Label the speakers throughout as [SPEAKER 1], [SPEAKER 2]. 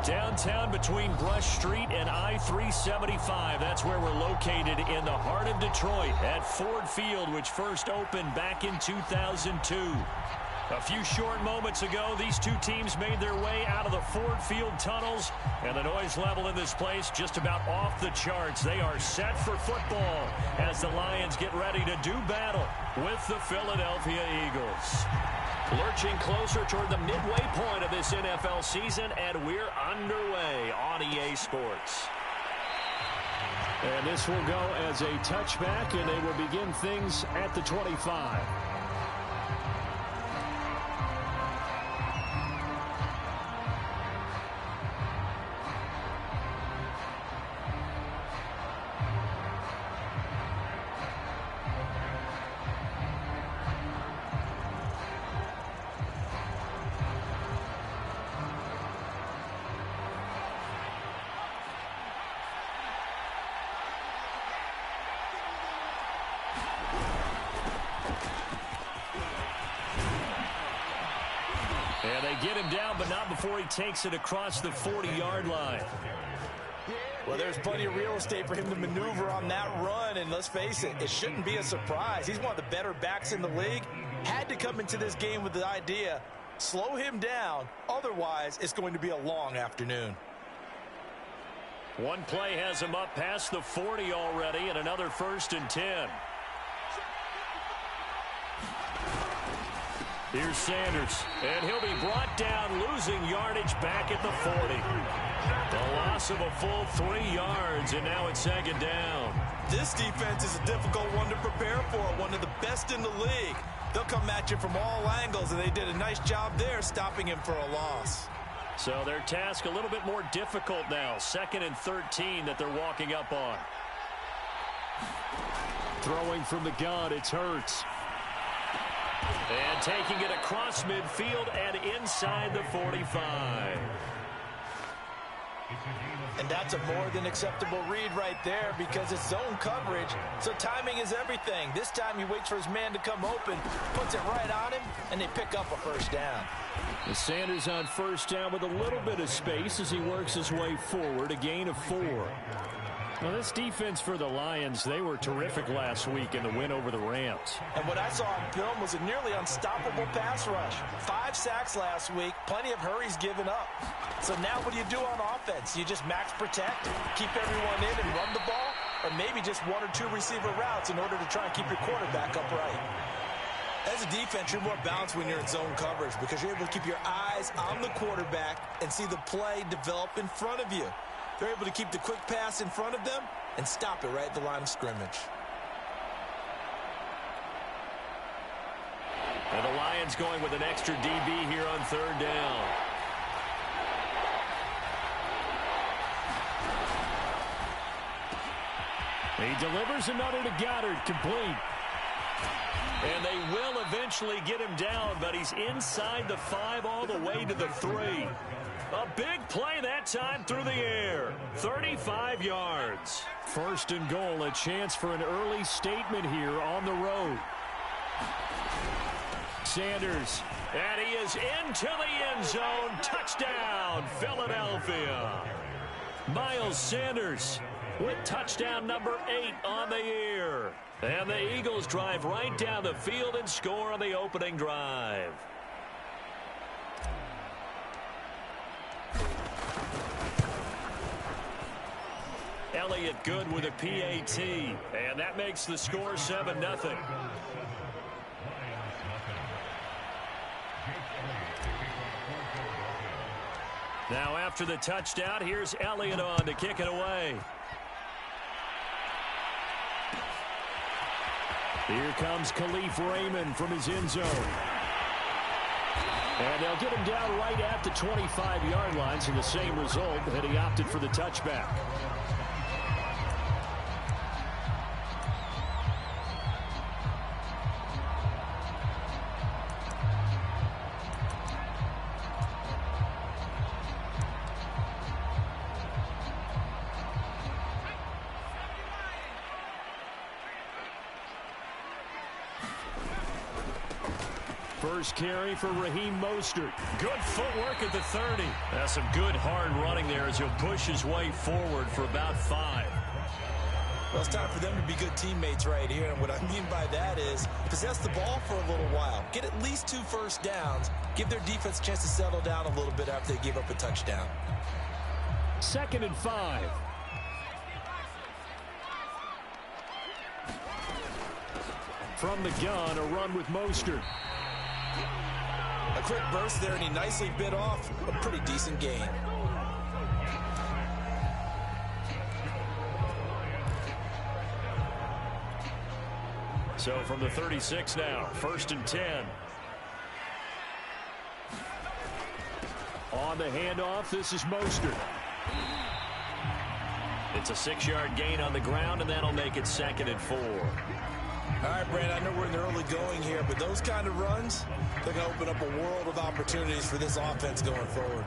[SPEAKER 1] Downtown between Brush Street and I-375. That's where we're located in the heart of Detroit at Ford Field, which first opened back in 2002. A few short moments ago, these two teams made their way out of the Ford Field tunnels, and the noise level in this place just about off the charts. They are set for football as the Lions get ready to do battle with the Philadelphia Eagles. Lurching closer toward the midway point of this NFL season, and we're underway on EA Sports. And this will go as a touchback, and they will begin things at the 25. And they get him down, but not before he takes it across the 40-yard line.
[SPEAKER 2] Well, there's plenty of real estate for him to maneuver on that run, and let's face it, it shouldn't be a surprise. He's one of the better backs in the league. Had to come into this game with the idea, slow him down, otherwise it's going to be a long afternoon.
[SPEAKER 1] One play has him up past the 40 already, and another 1st and 10. Here's Sanders, and he'll be brought down, losing yardage back at the 40. A loss of a full 3 yards, and now it's 2nd down.
[SPEAKER 2] This defense is a difficult one to prepare for, one of the best in the league. They'll come at you from all angles, and they did a nice job there stopping him for a loss.
[SPEAKER 1] So their task a little bit more difficult now. 2nd and 13 that they're walking up on. Throwing from the gun, it's Hurts. And taking it across midfield and inside the 45.
[SPEAKER 2] And that's a more than acceptable read right there because it's zone coverage, so timing is everything. This time he waits for his man to come open, puts it right on him, and they pick up a 1st down.
[SPEAKER 1] The Sanders on 1st down with a little bit of space as he works his way forward, a gain of 4. Well, this defense for the Lions, they were terrific last week in the win over the Rams.
[SPEAKER 2] And what I saw on film was a nearly unstoppable pass rush. 5 sacks last week, plenty of hurries given up. So now what do you do on offense? You just max protect, keep everyone in and run the ball, or maybe just 1 or 2 receiver routes in order to try and keep your quarterback upright. As a defense, you're more balanced when you're in zone coverage because you're able to keep your eyes on the quarterback and see the play develop in front of you. They're able to keep the quick pass in front of them and stop it right at the line of scrimmage.
[SPEAKER 1] And the Lions going with an extra DB here on 3rd down. He delivers another to Goddard, complete. And they will eventually get him down, but he's inside the 5 all the way to the 3. A big play that time through the air. 35 yards. 1st and goal, a chance for an early statement here on the road. Sanders, and he is into the end zone. Touchdown, Philadelphia. Miles Sanders with touchdown number 8 on the year. And the Eagles drive right down the field and score on the opening drive. Elliott good with a PAT, and that makes the score 7-0. Now after the touchdown, here's Elliott on to kick it away. Here comes Khalif Raymond from his end zone. And they'll get him down right at the 25-yard line, so the same result, that he opted for the touchback. First carry for Raheem Mostert. Good footwork at the 30. That's some good hard running there as he'll push his way forward for about 5.
[SPEAKER 2] Well, it's time for them to be good teammates right here, and what I mean by that is possess the ball for a little while. Get at least 2 first downs. Give their defense a chance to settle down a little bit after they give up a touchdown.
[SPEAKER 1] 2nd and 5. From the gun, a run with Mostert.
[SPEAKER 2] A quick burst there, and he nicely bit off a pretty decent gain.
[SPEAKER 1] So from the 36 now, 1st and 10. On the handoff, this is Mostert. It's a 6-yard gain on the ground, and that'll make it 2nd and 4.
[SPEAKER 2] All right, Brand, I know we're in the early going here, but those kind of runs, they're going to open up a world of opportunities for this offense going forward.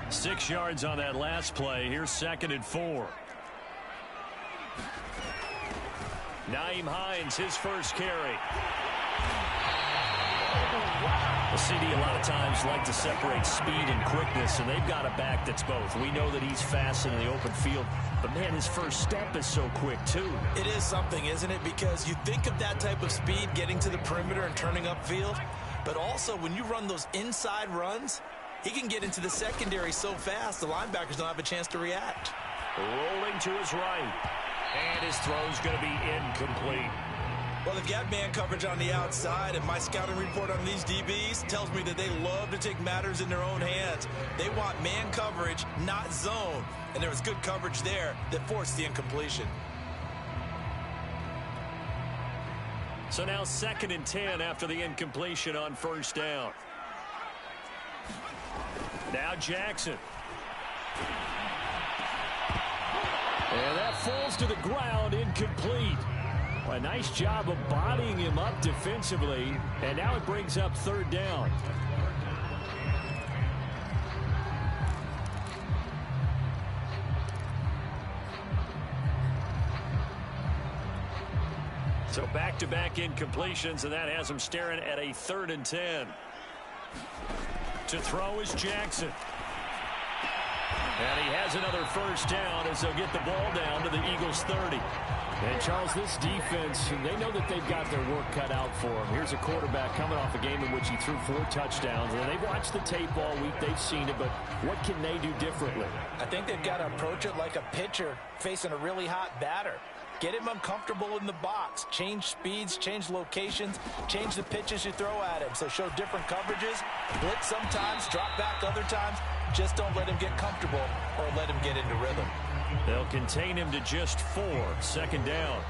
[SPEAKER 1] Six yards on that last play. Here's 2nd and 4. Nyheim Hines, his first carry. The CD a lot of times like to separate speed and quickness, and they've got a back that's both. We know that he's fast in the open field, but, man, his first step is so quick, too.
[SPEAKER 2] It is something, isn't it? Because you think of that type of speed getting to the perimeter and turning upfield, but also when you run those inside runs, he can get into the secondary so fast the linebackers don't have a chance to react.
[SPEAKER 1] Rolling to his right, and his throw's going to be incomplete.
[SPEAKER 2] Well, they've got man coverage on the outside, and my scouting report on these DBs tells me that they love to take matters in their own hands. They want man coverage, not zone. And there was good coverage there that forced the incompletion.
[SPEAKER 1] So now 2nd and 10 after the incompletion on 1st down. Now Jackson. And that falls to the ground, incomplete. A nice job of bodying him up defensively, and now it brings up 3rd down. So back-to-back incompletions, and that has him staring at a 3rd and 10. To throw is Jackson. And he has another first down as they'll get the ball down to the Eagles' 30. And, Charles, this defense, they know that they've got their work cut out for them. Here's a quarterback coming off a game in which he threw 4 touchdowns. And they've watched the tape all week. They've seen it, but what can they do differently?
[SPEAKER 2] I think they've got to approach it like a pitcher facing a really hot batter. Get him uncomfortable in the box. Change speeds, change locations, change the pitches you throw at him. So show different coverages. Blitz sometimes, drop back other times. Just don't let him get comfortable or let him get into rhythm.
[SPEAKER 1] They'll contain him to just 4. 2nd down.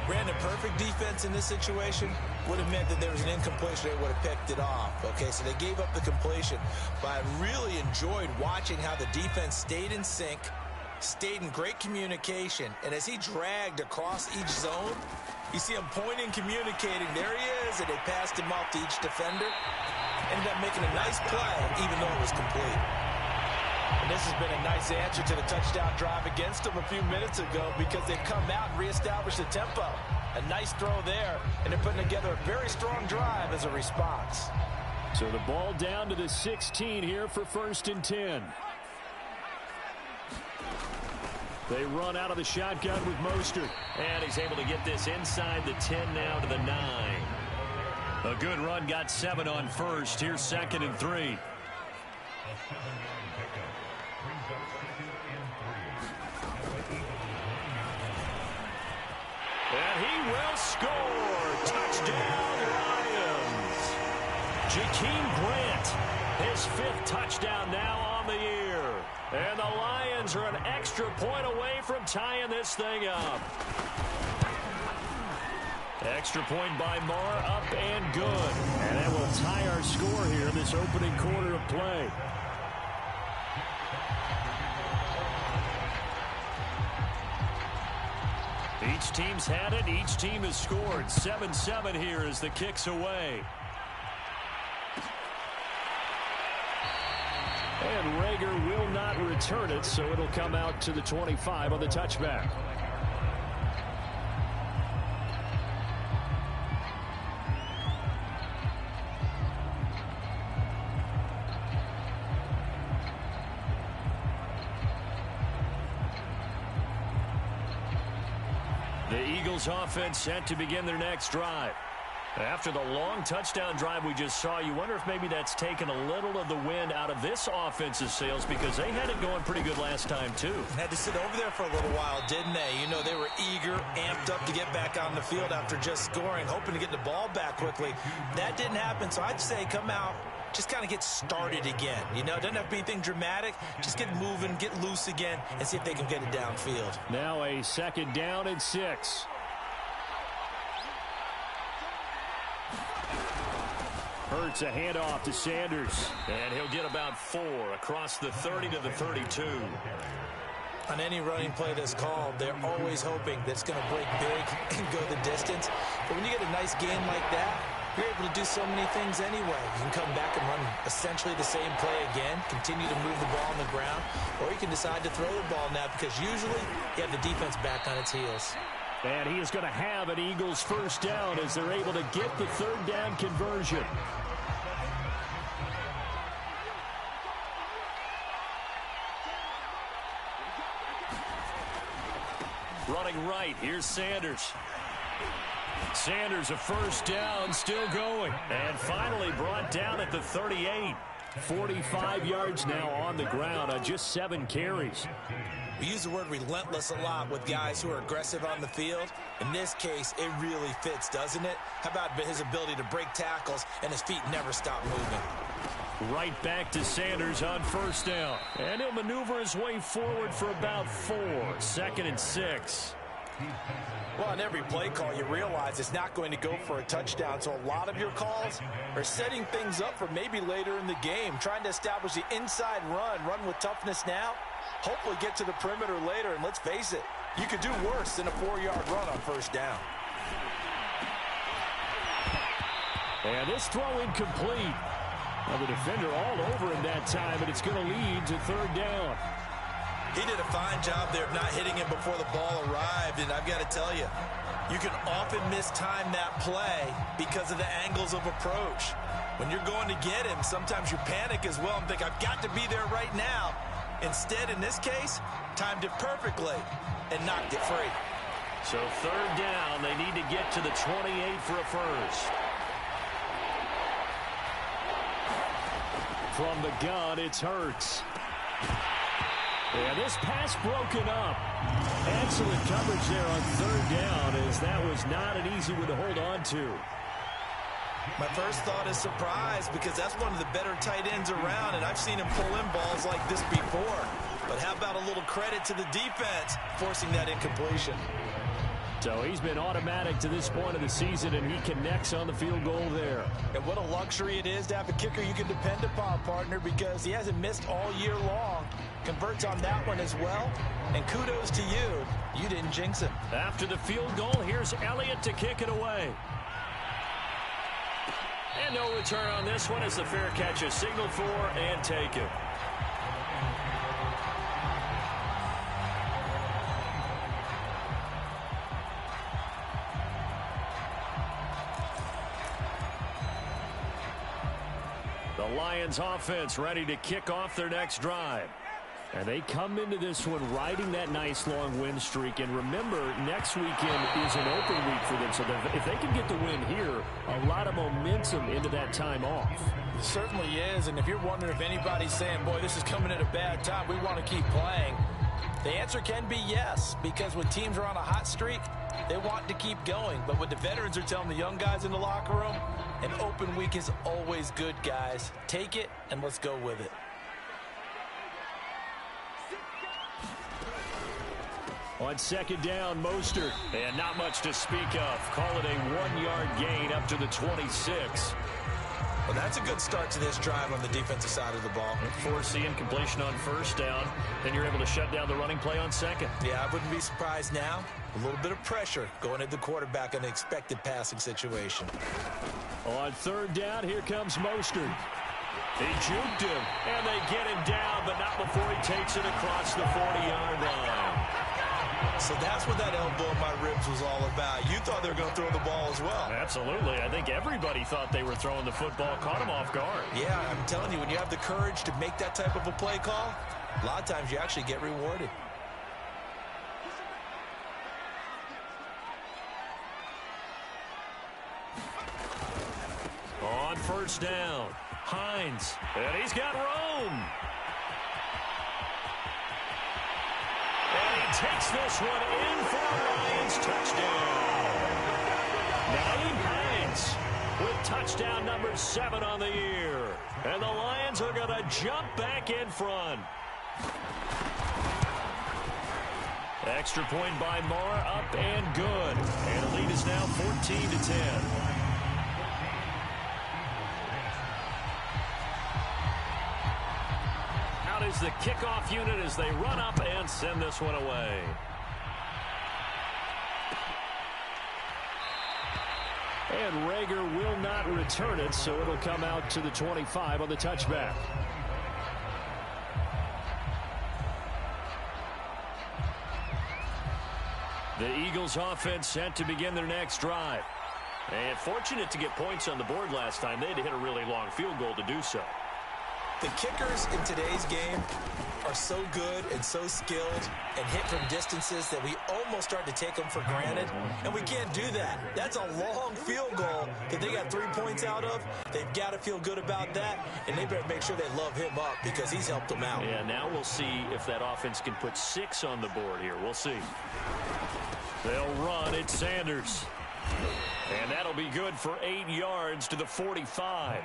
[SPEAKER 2] Brandon, perfect defense in this situation would have meant that there was an incompletion. They would have picked it off. Okay, so they gave up the completion. But I really enjoyed watching how the defense stayed in sync, stayed in great communication, and as he dragged across each zone, you see him pointing, communicating. There he is, and they passed him off to each defender. Ended up making a nice play, even though it was complete. And this has been a nice answer to the touchdown drive against them a few minutes ago because they've come out and reestablished the tempo. A nice throw there, and they're putting together a very strong drive as a response.
[SPEAKER 1] So the ball down to the 16 here for 1st and 10. They run out of the shotgun with Mostert. And he's able to get this inside the 10 now to the 9. A good run, got 7 on 1st. Here's 2nd and 3. And he will score. Touchdown, Lions. Jakeem Grant, his 5th touchdown now on the year. And the Lions are an extra point away from tying this thing up. Extra point by Marr, up and good. And that will tie our score here in this opening quarter of play. Each team's had it. Each team has scored. 7-7 here as the kick's away. And Rager will not return it, so it'll come out to the 25 on the touchback. The Eagles offense set to begin their next drive. After the long touchdown drive we just saw, you wonder if maybe that's taken a little of the wind out of this offense's sails because they had it going pretty good last time, too.
[SPEAKER 2] Had to sit over there for a little while, didn't they? You know, they were eager, amped up to get back on the field after just scoring, hoping to get the ball back quickly. That didn't happen, so I'd say come out, just kind of get started again. You know, it doesn't have to be anything dramatic. Just get moving, get loose again, and see if they can get it downfield.
[SPEAKER 1] Now a 2nd down and 6. Hurts a handoff to Sanders, and he'll get about 4 across the 30 to the 32.
[SPEAKER 2] On any running play that's called, they're always hoping that it's going to break big and go the distance. But when you get a nice game like that, you're able to do so many things anyway. You can come back and run essentially the same play again, continue to move the ball on the ground, or you can decide to throw the ball now because usually you have the defense back on its heels.
[SPEAKER 1] And he is going to have an Eagles 1st down as they're able to get the 3rd down conversion. Running right, here's Sanders. Sanders, a 1st down, still going. And finally brought down at the 38. 45 yards now on the ground on just 7 carries.
[SPEAKER 2] We use the word relentless a lot with guys who are aggressive on the field. In this case, it really fits, doesn't it? How about his ability to break tackles and his feet never stop moving?
[SPEAKER 1] Right back to Sanders on 1st down. And he'll maneuver his way forward for about 4. 2nd and 6.
[SPEAKER 2] Well, on every play call, you realize it's not going to go for a touchdown. So a lot of your calls are setting things up for maybe later in the game, trying to establish the inside run with toughness now. Hopefully get to the perimeter later, and let's face it, you could do worse than a 4-yard run on 1st down.
[SPEAKER 1] And this throw incomplete. Well, the defender all over him that time, but it's going to lead to 3rd down.
[SPEAKER 2] He did a fine job there of not hitting him before the ball arrived, and I've got to tell you, you can often mistime that play because of the angles of approach. When you're going to get him, sometimes you panic as well and think, I've got to be there right now. Instead, in this case, timed it perfectly and knocked it free.
[SPEAKER 1] So 3rd down, they need to get to the 28 for a 1st. From the gun, it's Hurts. And this pass broken up. Excellent coverage there on 3rd down, as that was not an easy one to hold on to.
[SPEAKER 2] My first thought is surprise because that's one of the better tight ends around, and I've seen him pull in balls like this before. But how about a little credit to the defense forcing that incompletion?
[SPEAKER 1] So he's been automatic to this point of the season, and he connects on the field goal there.
[SPEAKER 2] And what a luxury it is to have a kicker you can depend upon, partner, because he hasn't missed all year long. Converts on that one as well, and kudos to you. You didn't jinx him.
[SPEAKER 1] After the field goal, here's Elliott to kick it away. And no return on this one as the fair catch is signaled for and taken. The Lions offense ready to kick off their next drive. And they come into this one riding that nice long win streak. And remember, next weekend is an open week for them. So that if they can get the win here, a lot of momentum into that time off.
[SPEAKER 2] It certainly is. And if you're wondering if anybody's saying, boy, this is coming at a bad time, we want to keep playing, the answer can be yes. Because when teams are on a hot streak, they want to keep going. But what the veterans are telling the young guys in the locker room, an open week is always good, guys. Take it and let's go with it.
[SPEAKER 1] On 2nd down, Mostert. And not much to speak of. Call it a 1-yard gain up to the 26.
[SPEAKER 2] Well, that's a good start to this drive on the defensive side of the ball.
[SPEAKER 1] Force the incompletion on 1st down. Then you're able to shut down the running play on 2nd.
[SPEAKER 2] Yeah, I wouldn't be surprised now. A little bit of pressure going at the quarterback in an expected passing situation.
[SPEAKER 1] On 3rd down, here comes Mostert. He juked him, and they get him down, but not before he takes it across the 40-yard line.
[SPEAKER 2] So that's what that elbow in my ribs was all about. You thought they were going to throw the ball as well.
[SPEAKER 1] Absolutely. I think everybody thought they were throwing the football, caught him off guard.
[SPEAKER 2] Yeah, I'm telling you, when you have the courage to make that type of a play call, a lot of times you actually get rewarded.
[SPEAKER 1] On first down, Hines, and he's got Rome. And he takes this one in for a Lions touchdown. Nyheim Hines with touchdown number 7 on the year. And the Lions are going to jump back in front. Extra point by Marr, up and good. And the lead is now 14-10. Is the kickoff unit as they run up and send this one away. And Rager will not return it, so it'll come out to the 25 on the touchback. The Eagles offense set to begin their next drive. And fortunate to get points on the board last time. They had to hit a really long field goal to do so.
[SPEAKER 2] The kickers in today's game are so good and so skilled and hit from distances that we almost start to take them for granted, and we can't do that. That's a long field goal that they got 3 points out of. They've got to feel good about that, and they better make sure they love him up because he's helped them out.
[SPEAKER 1] Yeah, now we'll see if that offense can put 6 on the board here. We'll see. They'll run it, Sanders. And that'll be good for 8 yards to the 45.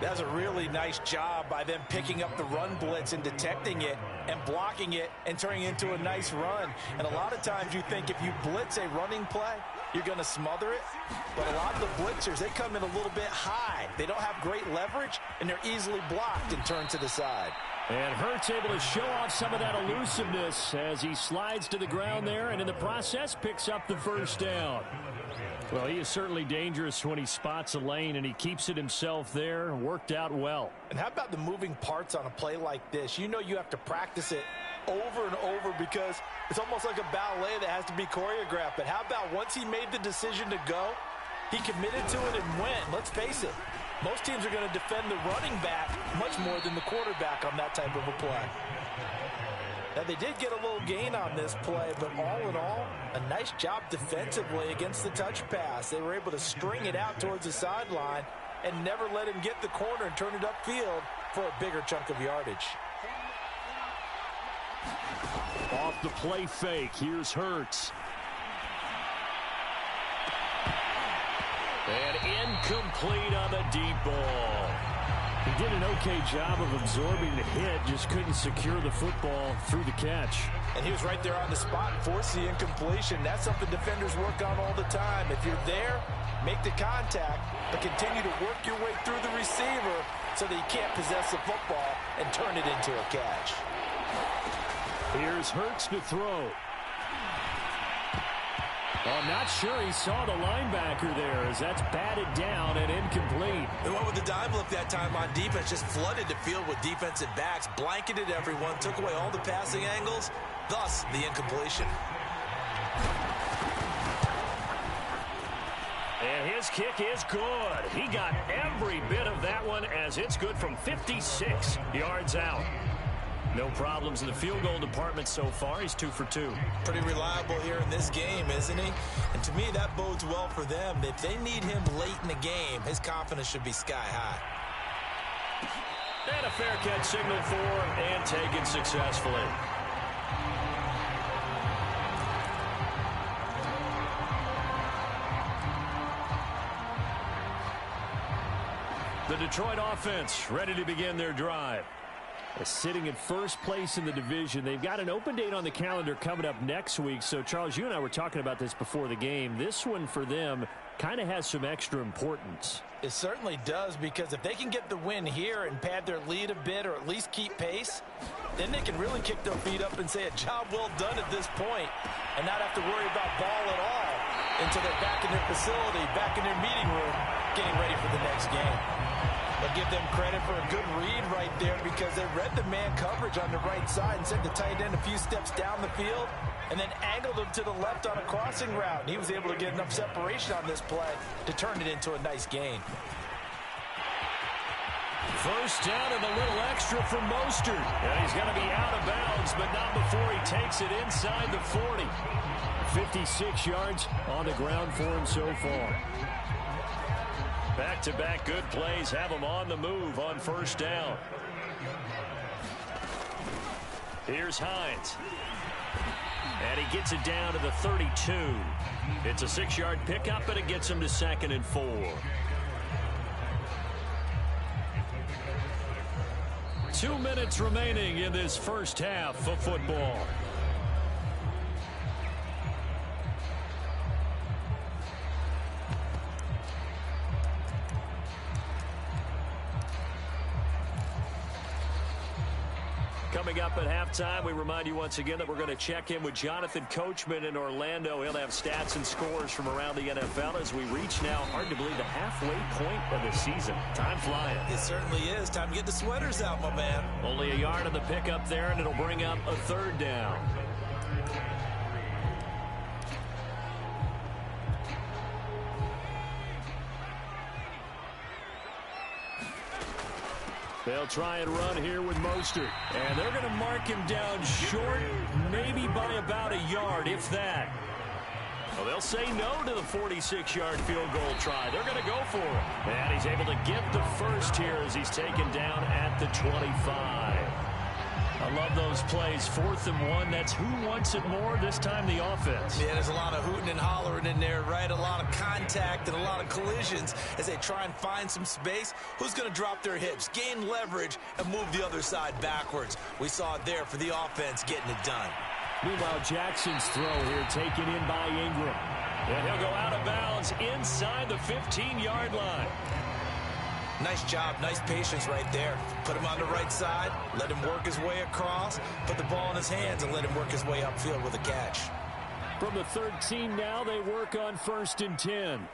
[SPEAKER 2] That's a really nice job by them picking up the run blitz and detecting it and blocking it and turning it into a nice run. And a lot of times you think if you blitz a running play, you're going to smother it. But a lot of the blitzers, they come in a little bit high. They don't have great leverage, and they're easily blocked and turned to the side.
[SPEAKER 1] And Hurts able to show off some of that elusiveness as he slides to the ground there and in the process picks up the first down. Well, he is certainly dangerous when he spots a lane, and he keeps it himself there. Worked out well.
[SPEAKER 2] And how about the moving parts on a play like this? You know you have to practice it over and over because it's almost like a ballet that has to be choreographed. But how about once he made the decision to go, he committed to it and went. Let's face it, most teams are going to defend the running back much more than the quarterback on that type of a play. Now, they did get a little gain on this play, but all in all, a nice job defensively against the touch pass. They were able to string it out towards the sideline and never let him get the corner and turn it upfield for a bigger chunk of yardage.
[SPEAKER 1] Off the play fake, here's Hurts. And incomplete on the deep ball. He did an okay job of absorbing the hit, just couldn't secure the football through the catch.
[SPEAKER 2] And he was right there on the spot and forced the incompletion. That's something defenders work on all the time. If you're there, make the contact, but continue to work your way through the receiver so that you can't possess the football and turn it into a catch.
[SPEAKER 1] Here's Hurts to throw. I'm not sure he saw the linebacker there as that's batted down and incomplete.
[SPEAKER 2] They went with the dime look that time on defense, just flooded the field with defensive backs, blanketed everyone, took away all the passing angles, thus the incompletion.
[SPEAKER 1] And his kick is good. He got every bit of that one as it's good from 56 yards out. No problems in the field goal department so far. He's 2 for 2.
[SPEAKER 2] Pretty reliable here in this game, isn't he? And to me, that bodes well for them. If they need him late in the game, his confidence should be sky high.
[SPEAKER 1] And a fair catch signaled for and taken successfully. The Detroit offense ready to begin their drive. Sitting at first place in the division. They've got an open date on the calendar coming up next week. So, Charles, you and I were talking about this before the game. This one for them kind of has some extra importance.
[SPEAKER 2] It certainly does, because if they can get the win here and pad their lead a bit or at least keep pace, then they can really kick their feet up and say a job well done at this point and not have to worry about ball at all until they're back in their facility, back in their meeting room, getting ready for the next game. But give them credit for a good read right there because they read the man coverage on the right side and sent the tight end a few steps down the field and then angled him to the left on a crossing route. And he was able to get enough separation on this play to turn it into a nice gain.
[SPEAKER 1] First down and a little extra for Mostert. And he's going to be out of bounds, but not before he takes it inside the 40. 56 yards on the ground for him so far. Back-to-back good plays have him on the move on first down. Here's Hines. And he gets it down to the 32. It's a 6-yard pickup, and it gets him to 2nd and 4. Two minutes remaining in this first half of football. Coming up at halftime, we remind you once again that we're going to check in with Jonathan Coachman in Orlando. He'll have stats and scores from around the NFL as we reach now, hard to believe, the halfway point of the season. Time flying.
[SPEAKER 2] It certainly is. Time to get the sweaters out, my man.
[SPEAKER 1] Only a yard on the pickup there, and it'll bring up a 3rd down. They'll try and run here with Mostert. And they're going to mark him down short, maybe by about a yard, if that. Well, they'll say no to the 46-yard field goal try. They're going to go for it. And he's able to get the first here as he's taken down at the 25. I love those plays. 4th and 1. That's who wants it more, this time the offense.
[SPEAKER 2] Yeah, there's a lot of hooting and hollering in there, right? A lot of contact and a lot of collisions as they try and find some space. Who's going to drop their hips, gain leverage, and move the other side backwards? We saw it there for the offense getting it done.
[SPEAKER 1] Meanwhile, Jackson's throw here taken in by Ingram. And he'll go out of bounds inside the 15-yard line.
[SPEAKER 2] Nice job, nice patience right there. Put him on the right side, let him work his way across, put the ball in his hands, and let him work his way upfield with a catch.
[SPEAKER 1] From the 13 now, they work on 1st and 10.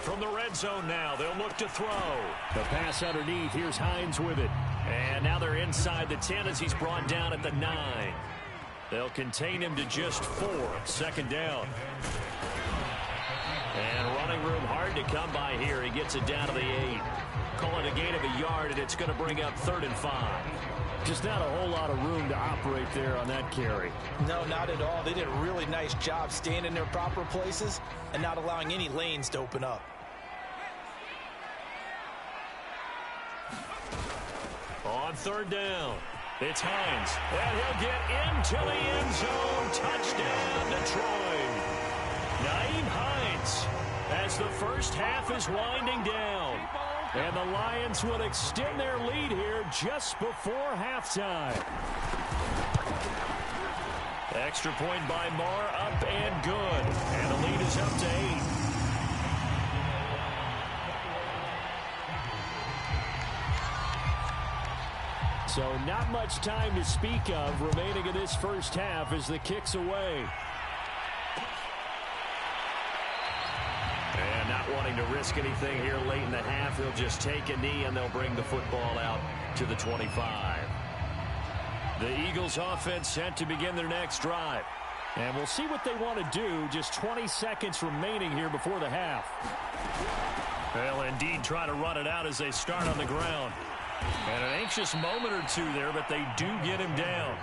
[SPEAKER 1] From the red zone now, they'll look to throw. The pass underneath, here's Hines with it. And now they're inside the 10 as he's brought down at the 9. They'll contain him to just 4. 2nd down. And running room hard to come by here. He gets it down to the 8. Call it a gain of a yard, and it's going to bring up 3rd and 5. Just not a whole lot of room to operate there on that carry.
[SPEAKER 2] No, not at all. They did a really nice job staying in their proper places and not allowing any lanes to open up.
[SPEAKER 1] On 3rd down, it's Hines. And he'll get into the end zone. Touchdown, Detroit. Nyheim Hines as the first half is winding down. And the Lions will extend their lead here just before halftime. Extra point by Marr, up and good. And the lead is up to 8. So not much time to speak of remaining in this first half as the kick's away. And not wanting to risk anything here late in the half, he'll just take a knee and they'll bring the football out to the 25. The Eagles offense set to begin their next drive. And we'll see what they want to do. Just 20 seconds remaining here before the half. They'll indeed try to run it out as they start on the ground. And an anxious moment or two there, but they do get him down.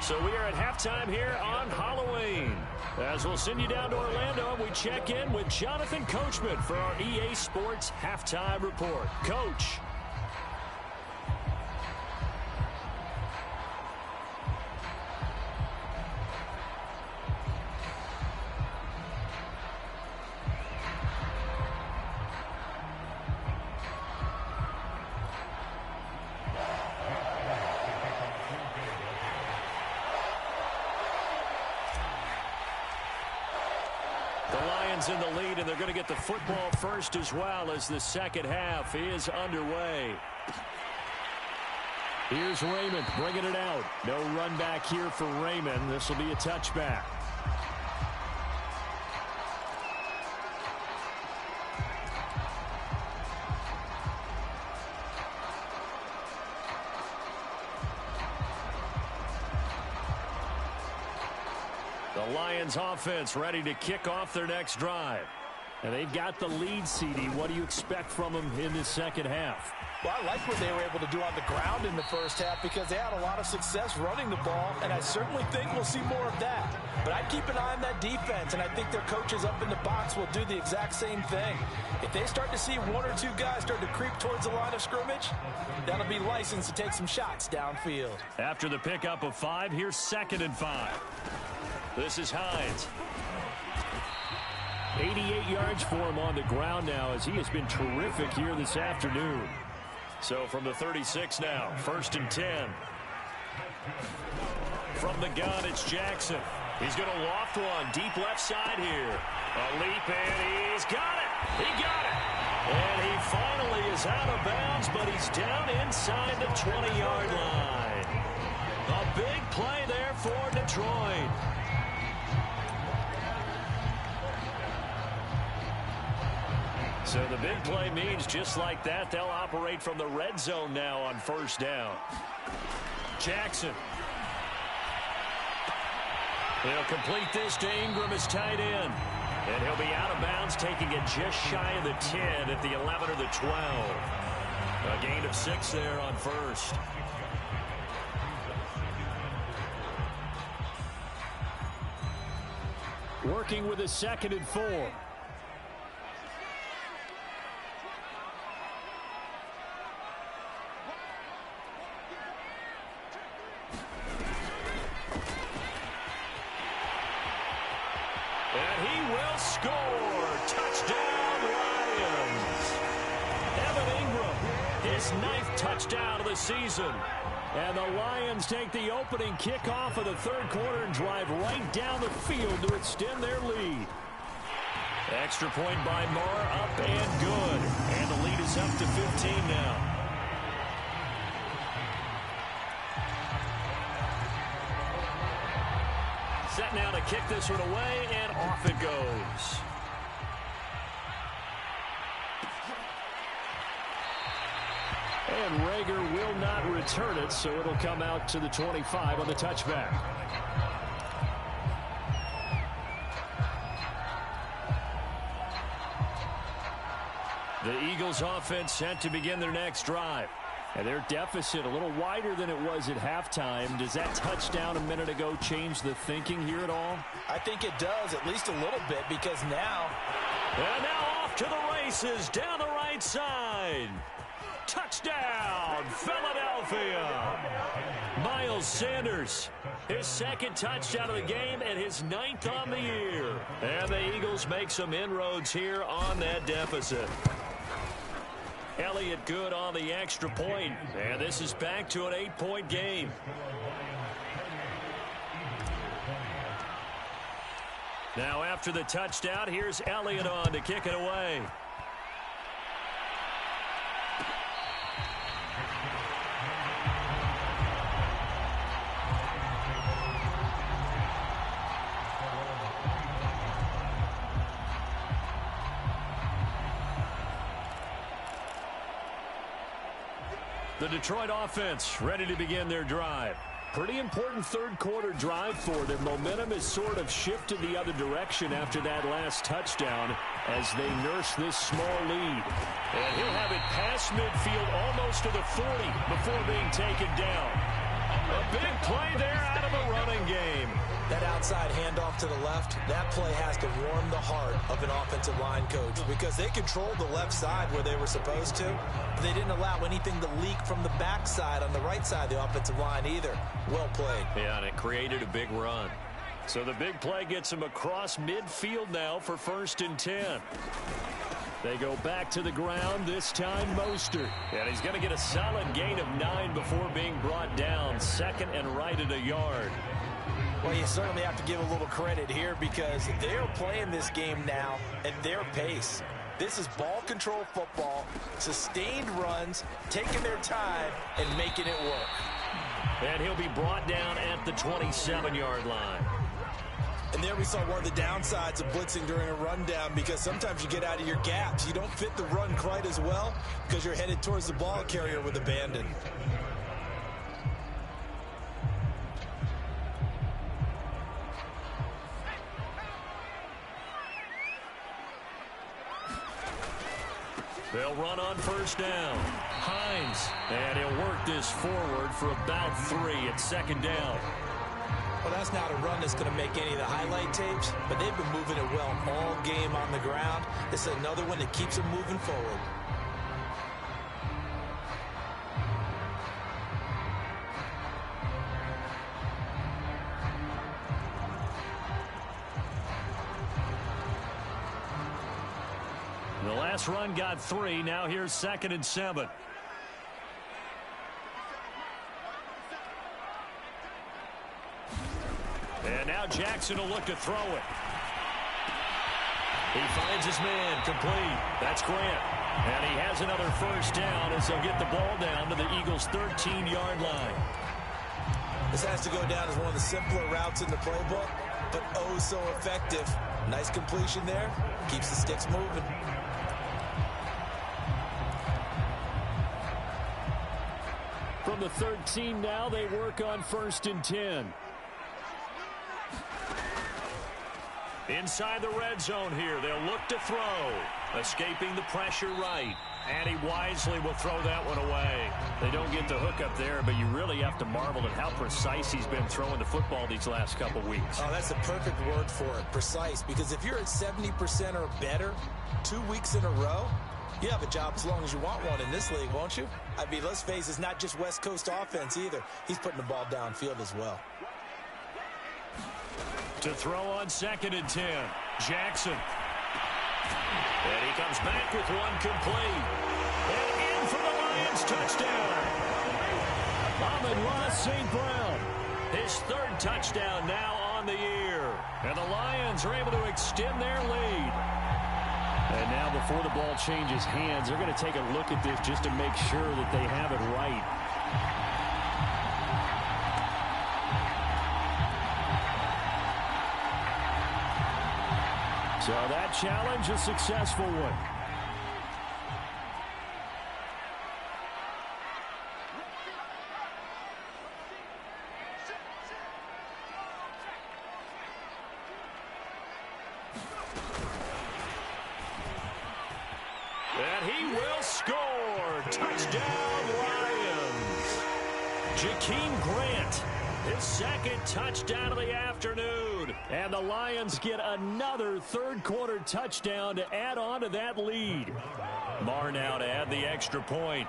[SPEAKER 1] So we are at halftime here on Halloween. As we'll send you down to Orlando, we check in with Jonathan Coachman for our EA Sports Halftime Report. Coach. Lions in the lead, and they're going to get the football first as well as the second half is underway. Here's Raymond bringing it out. No run back here for Raymond. This will be a touchback. The Lions offense ready to kick off their next drive. And they've got the lead, CD. What do you expect from them in the second half?
[SPEAKER 2] Well, I like what they were able to do on the ground in the first half because they had a lot of success running the ball, and I certainly think we'll see more of that. But I'd keep an eye on that defense, and I think their coaches up in the box will do the exact same thing. If they start to see one or two guys start to creep towards the line of scrimmage, that'll be licensed to take some shots downfield.
[SPEAKER 1] After the pickup of 5, here's 2nd and 5. This is Hines. 88 yards for him on the ground now as he has been terrific here this afternoon. So from the 36 now, 1st and 10. From the gun, it's Jackson. He's going to loft one deep left side here. A leap in, he's got it. He got it. And he finally is out of bounds, but he's down inside the 20-yard line. A big play there for Detroit. So the big play means just like that, they'll operate from the red zone now on 1st down. Jackson. He'll complete this to Ingram as tight end. And he'll be out of bounds, taking it just shy of the 10 at the 11 or the 12. A gain of 6 there on 1st. Working with a 2nd and 4. And he will score. Touchdown, Lions. Evan Ingram, his 9th touchdown of the season. And the Lions take the opening kickoff of the 3rd quarter and drive right down the field to extend their lead. Extra point by Marr, up and good. And the lead is up to 15 now. Set now to kick this one away, and off it goes. And Rager will not return it, so it'll come out to the 25 on the touchback. The Eagles offense set to begin their next drive. And their deficit a little wider than it was at halftime. Does that touchdown a minute ago change the thinking here at all?
[SPEAKER 2] I think it does, at least a little bit, because now...
[SPEAKER 1] And now off to the races, down the right side. Touchdown, Philadelphia. Miles Sanders, his 2nd touchdown of the game and his 9th on the year. And the Eagles make some inroads here on that deficit. Elliott good on the extra point, and this is back to an 8-point game. Now after the touchdown, here's Elliott on to kick it away. The Detroit offense ready to begin their drive. Pretty important 3rd quarter drive for them. Momentum has sort of shifted the other direction after that last touchdown as they nurse this small lead. And he'll have it past midfield almost to the 40 before being taken down. A big play there out of the running game.
[SPEAKER 2] That outside handoff to the left, that play has to warm the heart of an offensive line coach because they controlled the left side where they were supposed to, but they didn't allow anything to leak from the backside on the right side of the offensive line either. Well played.
[SPEAKER 1] Yeah, and it created a big run. So the big play gets him across midfield now for 1st and 10. They go back to the ground, this time Mostert. And he's going to get a solid gain of 9 before being brought down. 2nd and right at a yard.
[SPEAKER 2] Well, you certainly have to give a little credit here because they're playing this game now at their pace. This is ball control football, sustained runs, taking their time, and making it work.
[SPEAKER 1] And he'll be brought down at the 27-yard line.
[SPEAKER 2] And there we saw one of the downsides of blitzing during a rundown because sometimes you get out of your gaps. You don't fit the run quite as well because you're headed towards the ball carrier with abandon.
[SPEAKER 1] They'll run on first down. Hines, and he'll work this forward for about 3 at second down.
[SPEAKER 2] Well, that's not a run that's going to make any of the highlight tapes, but they've been moving it well all game on the ground. This is another one that keeps them moving forward.
[SPEAKER 1] The last run got 3. Now here's 2nd and 7. And now Jackson will look to throw it. He finds his man complete. That's Grant. And he has another first down as they'll get the ball down to the Eagles' 13-yard line.
[SPEAKER 2] This has to go down as one of the simpler routes in the playbook, but oh so effective. Nice completion there. Keeps the sticks moving.
[SPEAKER 1] From the 13 now, they work on 1st and 10. Inside the red zone here, they'll look to throw. Escaping the pressure right. And he wisely will throw that one away. They don't get the hook up there, but you really have to marvel at how precise he's been throwing the football these last couple weeks.
[SPEAKER 2] Oh, that's the perfect word for it, precise. Because if you're at 70% or better 2 weeks in a row, you have a job as long as you want one in this league, won't you? I mean, let's face it, it's not just West Coast offense either. He's putting the ball downfield as well.
[SPEAKER 1] To throw on 2nd and 10, Jackson. And he comes back with one complete. And in for the Lions touchdown. Amon-Ra St. Brown. His 3rd touchdown now on the year. And the Lions are able to extend their lead. And now before the ball changes hands, they're going to take a look at this just to make sure that they have it right. So that challenge, a successful one. And he will score. Touchdown, Lions. Jakeem Grant, his 2nd touchdown of the afternoon. And the Lions get another 3rd quarter touchdown to add on to that lead. Marr now to add the extra point.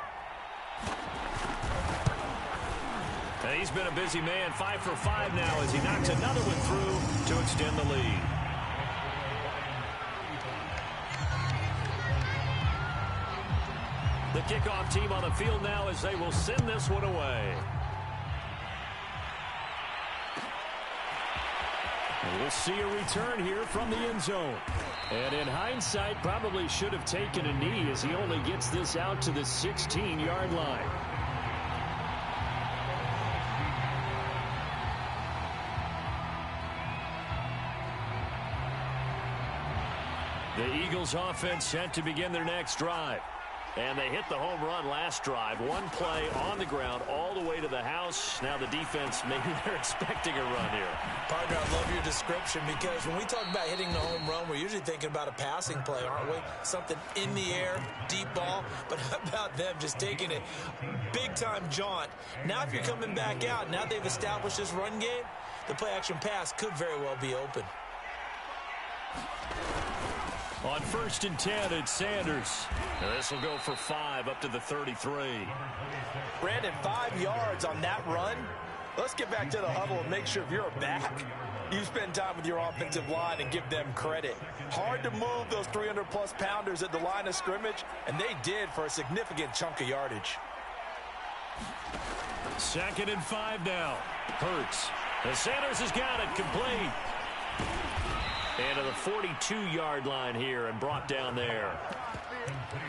[SPEAKER 1] And he's been a busy man, 5 for 5 now as he knocks another one through to extend the lead. The kickoff team on the field now as they will send this one away. And we'll see a return here from the end zone. And in hindsight, probably should have taken a knee as he only gets this out to the 16-yard line. The Eagles offense set to begin their next drive. And they hit the home run last drive. One play on the ground all the way to the house. Now the defense, maybe they're expecting a run here.
[SPEAKER 2] Partner, I love your description because when we talk about hitting the home run, we're usually thinking about a passing play, aren't we? Something in the air, deep ball. But how about them just taking it big-time jaunt? Now if you're coming back out, now they've established this run game, the play-action pass could very well be open.
[SPEAKER 1] On 1st and 10, it's Sanders. This will go for 5 up to the 33.
[SPEAKER 2] Brandon, 5 yards on that run. Let's get back to the huddle and make sure if you're a back, you spend time with your offensive line and give them credit. Hard to move those 300-plus pounders at the line of scrimmage, and they did for a significant chunk of yardage.
[SPEAKER 1] 2nd and 5 now. Hurts. And Sanders has got it complete. And to the 42-yard line here and brought down there.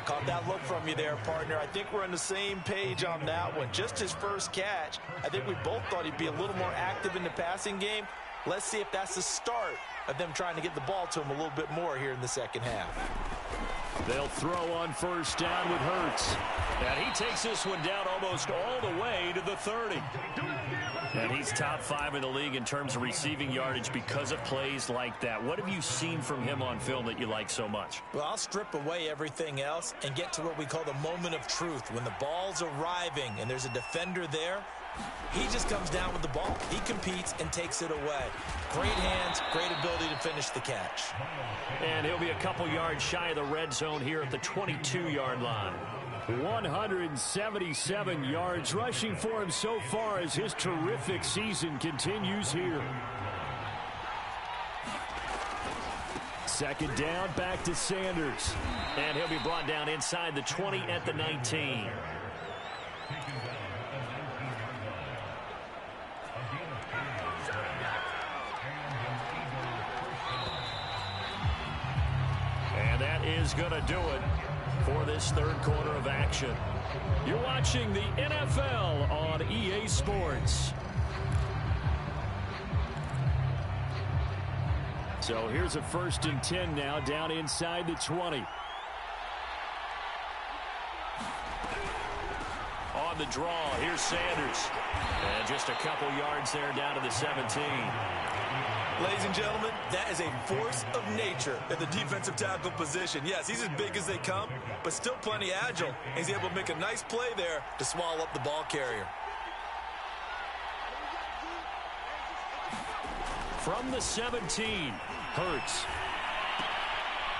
[SPEAKER 2] Caught that look from you there, partner. I think we're on the same page on that one. Just his first catch. I think we both thought he'd be a little more active in the passing game. Let's see if that's the start of them trying to get the ball to him a little bit more here in the second half.
[SPEAKER 1] They'll throw on first down with Hurts. And he takes this one down almost all the way to the 30. And he's top 5 in the league in terms of receiving yardage because of plays like that. What have you seen from him on film that you like so much?
[SPEAKER 2] Well, I'll strip away everything else and get to what we call the moment of truth. When the ball's arriving and there's a defender there, he just comes down with the ball. He competes and takes it away. Great hands, great ability to finish the catch.
[SPEAKER 1] And he'll be a couple yards shy of the red zone here at the 22-yard line. 177 yards rushing for him so far as his terrific season continues here. Second down, back to Sanders. And he'll be brought down inside the 20 at the 19. And that is going to do it for this third quarter of action. You're watching the NFL on EA Sports. So here's a 1st and 10 now down inside the 20. On the draw, here's Sanders. And just a couple yards there down to the 17.
[SPEAKER 2] Ladies and gentlemen, that is a force of nature at the defensive tackle position. Yes, he's as big as they come, but still plenty agile. He's able to make a nice play there to swallow up the ball carrier.
[SPEAKER 1] From the 17, Hurts.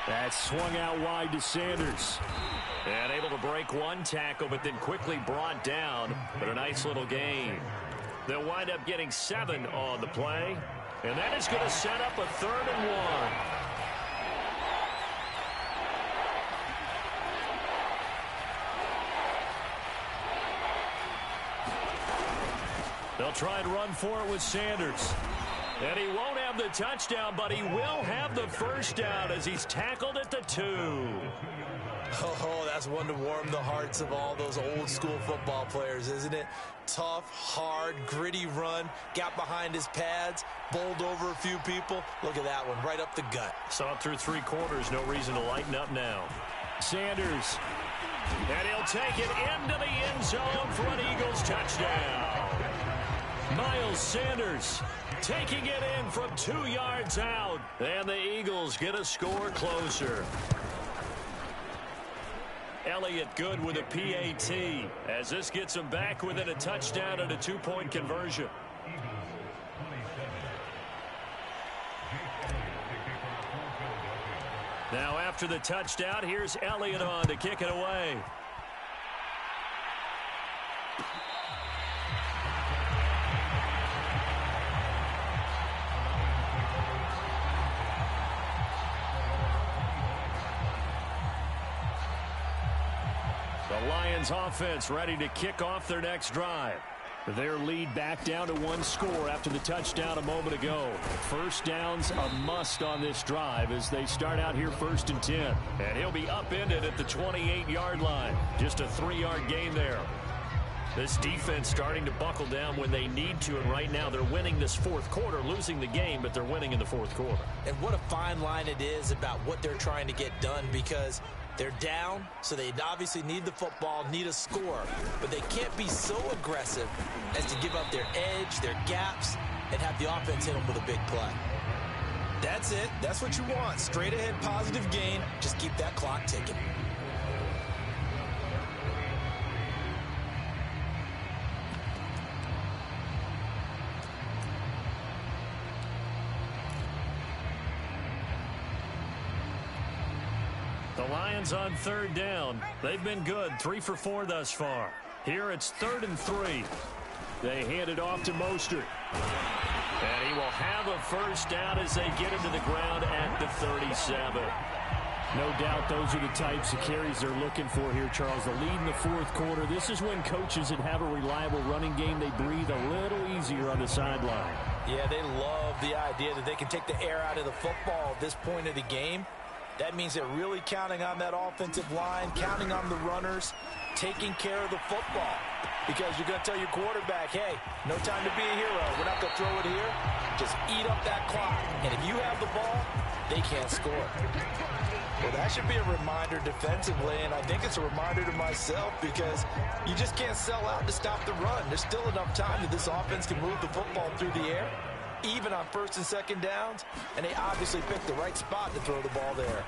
[SPEAKER 1] That's swung out wide to Sanders. And able to break one tackle, but then quickly brought down. But a nice little gain. They'll wind up getting 7 on the play. And that is going to set up a 3rd and 1. They'll try and run for it with Sanders. And he won't have the touchdown, but he will have the first down as he's tackled at the 2.
[SPEAKER 2] Oh, that's one to warm the hearts of all those old school football players, isn't it? Tough, hard, gritty run, got behind his pads, bowled over a few people. Look at that one, right up the gut.
[SPEAKER 1] Saw it through 3 quarters, no reason to lighten up now. Sanders, and he'll take it into the end zone for an Eagles touchdown. Miles Sanders taking it in from 2 yards out, and the Eagles get a score closer. Elliott good with a PAT as this gets him back within a touchdown and a 2-point conversion. Now after the touchdown, here's Elliott on to kick it away. The Lions offense ready to kick off their next drive. Their lead back down to 1 score after the touchdown a moment ago. First down's a must on this drive as they start out here 1st and 10. And he'll be upended at the 28-yard line. Just a 3-yard gain there. This defense starting to buckle down when they need to, and right now they're winning this 4th quarter, losing the game, but they're winning in the 4th quarter.
[SPEAKER 2] And what a fine line it is about what they're trying to get done, because they're down, so they obviously need the football, need a score. But they can't be so aggressive as to give up their edge, their gaps, and have the offense hit them with a big play. That's it. That's what you want. Straight ahead, positive gain. Just keep that clock ticking.
[SPEAKER 1] The Lions on 3rd down. They've been good, 3 for 4 thus far. Here it's 3rd and 3. They hand it off to Mostert. And he will have a first down as they get into the ground at the 37. No doubt those are the types of carries they're looking for here, Charles. The lead in the 4th quarter. This is when coaches that have a reliable running game, they breathe a little easier on the sideline.
[SPEAKER 2] Yeah, they love the idea that they can take the air out of the football at this point of the game. That means they're really counting on that offensive line, counting on the runners, taking care of the football. Because you're going to tell your quarterback, hey, no time to be a hero. We're not going to throw it here. Just eat up that clock. And if you have the ball, they can't score. Well, that should be a reminder defensively, and I think it's a reminder to myself because you just can't sell out to stop the run. There's still enough time that this offense can move the football through the air, even on first and second downs, and they obviously picked the right spot to throw the ball there.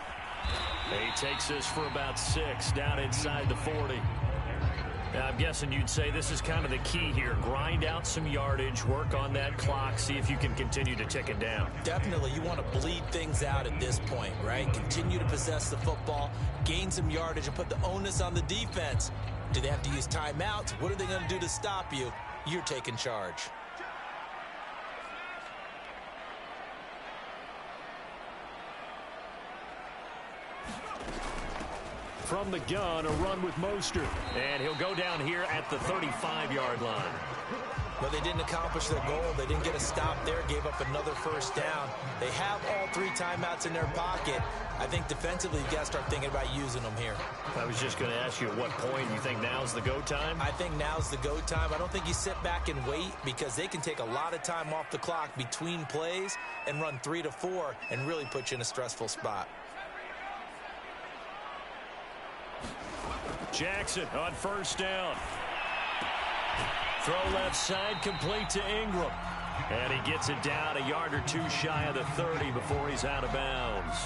[SPEAKER 1] He takes this for about 6 down inside the 40. Now, I'm guessing you'd say this is kind of the key here. Grind out some yardage, work on that clock, see if you can continue to tick it down.
[SPEAKER 2] Definitely, you want to bleed things out at this point, right? Continue to possess the football, gain some yardage, and put the onus on the defense. Do they have to use timeouts? What are they going to do to stop you? You're taking charge.
[SPEAKER 1] From the gun, a run with Mostert. And he'll go down here at the 35-yard line.
[SPEAKER 2] But they didn't accomplish their goal. They didn't get a stop there, gave up another first down. They have all 3 timeouts in their pocket. I think defensively, you got to start thinking about using them here.
[SPEAKER 1] I was just going to ask you at what point you think now's the go time?
[SPEAKER 2] I think now's the go time. I don't think you sit back and wait because they can take a lot of time off the clock between plays and run 3 to 4 and really put you in a stressful spot.
[SPEAKER 1] Jackson on first down. Throw left side, complete to Ingram. And he gets it down a yard or 2 shy of the 30 before he's out of bounds.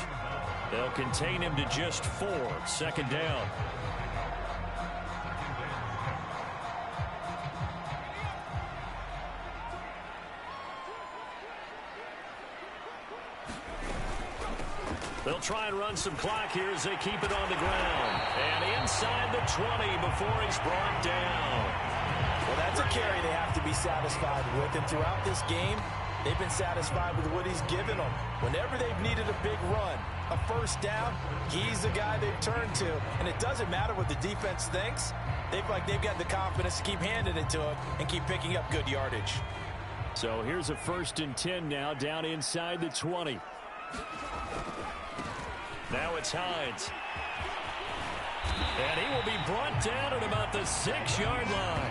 [SPEAKER 1] They'll contain him to just 4. Second down. They'll try and run some clock here as they keep it on the ground. And inside the 20 before he's brought down.
[SPEAKER 2] Well, that's a carry they have to be satisfied with. And throughout this game, they've been satisfied with what he's given them. Whenever they've needed a big run, a first down, he's the guy they've turned to. And it doesn't matter what the defense thinks. They've got the confidence to keep handing it to him and keep picking up good yardage.
[SPEAKER 1] So here's a 1st and 10 now down inside the 20. Now it's Hines. And he will be brought down at about the 6-yard line.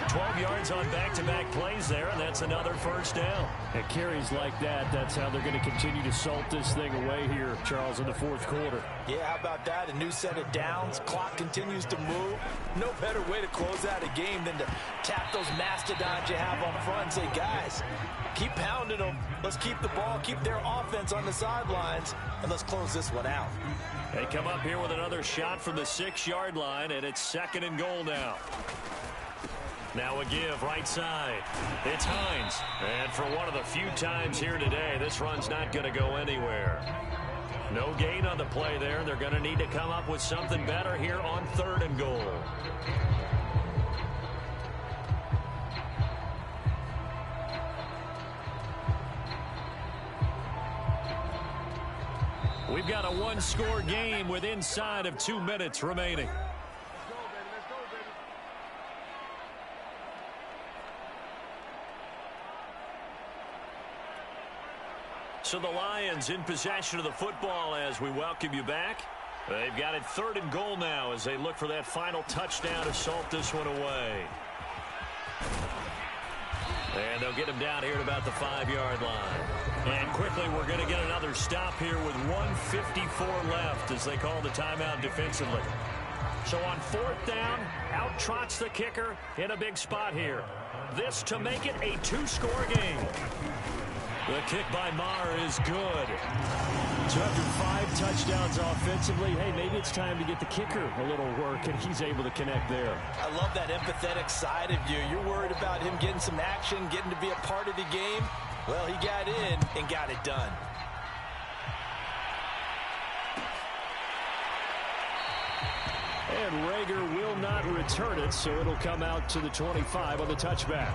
[SPEAKER 1] 12 yards on back-to-back plays there, and that's another first down. And carries like that, that's how they're going to continue to salt this thing away here, Charles, in the 4th quarter.
[SPEAKER 2] Yeah, how about that? A new set of downs. Clock continues to move. No better way to close out a game than to tap those mastodons you have on front and say, guys, keep pounding them. Let's keep the ball, keep their offense on the sidelines, and let's close this one out.
[SPEAKER 1] They come up here with another shot from the 6-yard line, and it's 2nd and goal now. Now a give right side. It's Hines. And for one of the few times here today, this run's not going to go anywhere. No gain on the play there. They're going to need to come up with something better here on 3rd and goal. We've got a 1-score game with inside of 2 minutes remaining. So the Lions in possession of the football as we welcome you back. They've got it 3rd and goal now as they look for that final touchdown to salt this one away. And they'll get him down here at about the 5-yard line. And quickly we're going to get another stop here with 1:54 left as they call the timeout defensively. So on 4th down, out trots the kicker in a big spot here. This to make it a 2-score game. The kick by Maher is good. So after 5 touchdowns offensively, hey, maybe it's time to get the kicker a little work, and he's able to connect there.
[SPEAKER 2] I love that empathetic side of you. You're worried about him getting some action, getting to be a part of the game. Well, he got in and got it done.
[SPEAKER 1] And Rager will not return it, so it'll come out to the 25 on the touchback.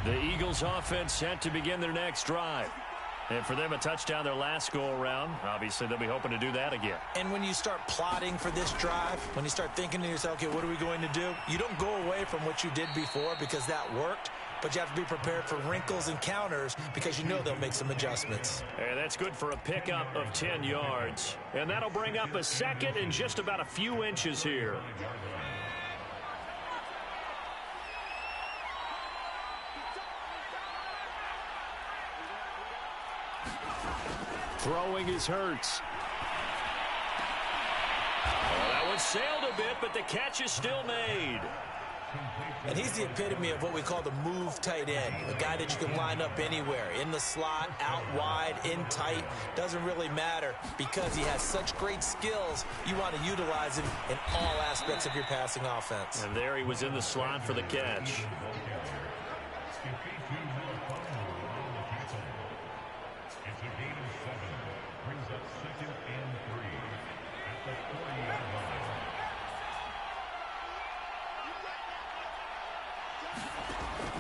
[SPEAKER 1] The Eagles offense set to begin their next drive. And for them, a touchdown their last go-around. Obviously, they'll be hoping to do that again.
[SPEAKER 2] And when you start plotting for this drive, when you start thinking to yourself, okay, what are we going to do? You don't go away from what you did before because that worked, but you have to be prepared for wrinkles and counters because you know they'll make some adjustments.
[SPEAKER 1] And that's good for a pickup of 10 yards. And that'll bring up a second and just about a few inches here. Throwing is Hurts. Oh, that one sailed a bit, but the catch is still made.
[SPEAKER 2] And he's the epitome of what we call the move tight end, a guy that you can line up anywhere, in the slot, out wide, in tight, doesn't really matter because he has such great skills. You want to utilize him in all aspects of your passing offense.
[SPEAKER 1] And there he was in the slot for the catch.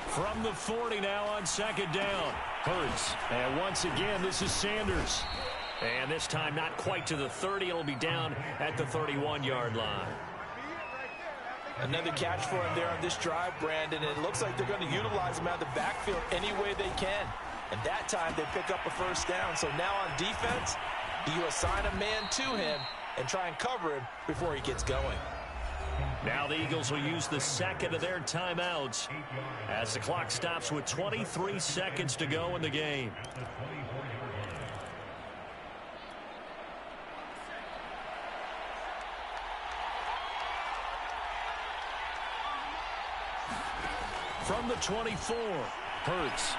[SPEAKER 1] From the 40 now on second down. Hurts. And once again, this is Sanders. And this time not quite to the 30. It'll be down at the 31-yard line.
[SPEAKER 2] Another catch for him there on this drive, Brandon. And it looks like they're going to utilize him out of the backfield any way they can. And that time they pick up a first down. So now on defense, do you assign a man to him and try and cover him before he gets going?
[SPEAKER 1] Now the Eagles will use the second of their timeouts as the clock stops with 23 seconds to go in the game. From the 24, Hurts.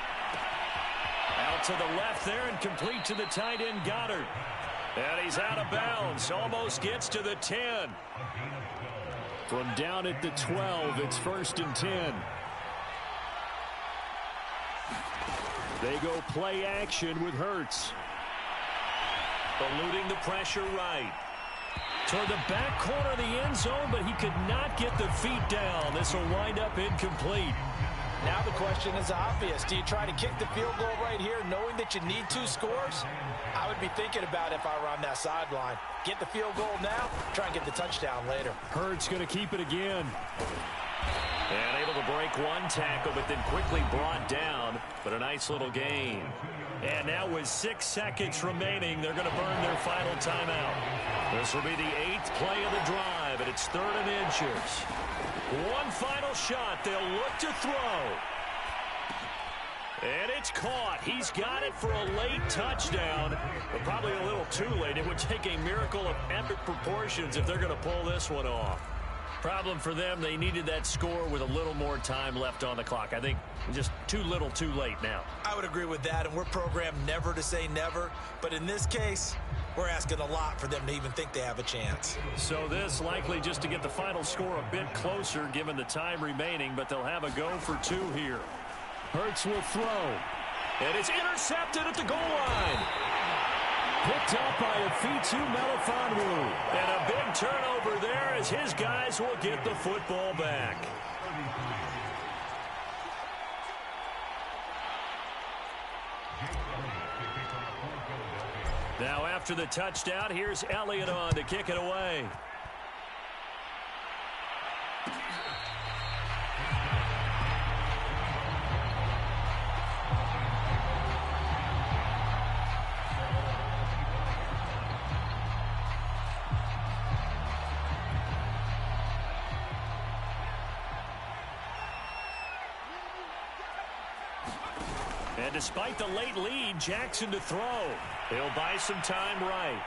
[SPEAKER 1] Out to the left there and complete to the tight end Goddard. And he's out of bounds. Almost gets to the 10. From down at the 12, it's 1st and 10. They go play action with Hurts. Eluding the pressure right. Toward the back corner of the end zone, but he could not get the feet down. This will wind up incomplete.
[SPEAKER 2] Now the question is obvious. Do you try to kick the field goal right here knowing that you need 2 scores? I would be thinking about it if I were on that sideline. Get the field goal now, try and get the touchdown later.
[SPEAKER 1] Hurts going to keep it again. And able to break one tackle, but then quickly brought down. But a nice little gain. And now with 6 seconds remaining, they're going to burn their final timeout. This will be the 8th play of the drive, and it's 3rd and inches. One final shot. They'll look to throw. And it's caught. He's got it for a late touchdown, but probably a little too late. It would take a miracle of epic proportions if they're going to pull this one off. Problem for them, they needed that score with a little more time left on the clock. I think just too little too late now.
[SPEAKER 2] I would agree with that, and we're programmed never to say never. But in this case, we're asking a lot for them to even think they have a chance.
[SPEAKER 1] So this likely just to get the final score a bit closer given the time remaining, but they'll have a go for 2 here. Hurts will throw. And it's intercepted at the goal line. Picked up by Afitu Melifonwu. And a big turnover there as his guys will get the football back. Now after the touchdown, here's Elliott on to kick it away. And despite the late lead, Jackson to throw. He'll buy some time right.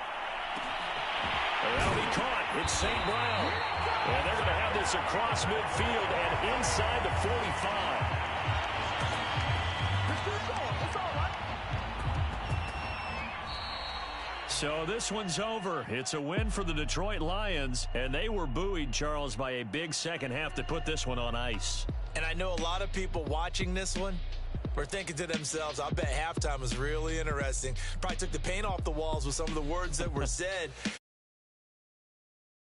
[SPEAKER 1] That'll be caught. It's St. Brown. And they're going to have this across midfield and inside the 45. So this one's over. It's a win for the Detroit Lions, and they were buoyed, Charles, by a big second half to put this one on ice.
[SPEAKER 2] And I know a lot of people watching this one were thinking to themselves, I bet halftime was really interesting. Probably took the paint off the walls with some of the words that were said.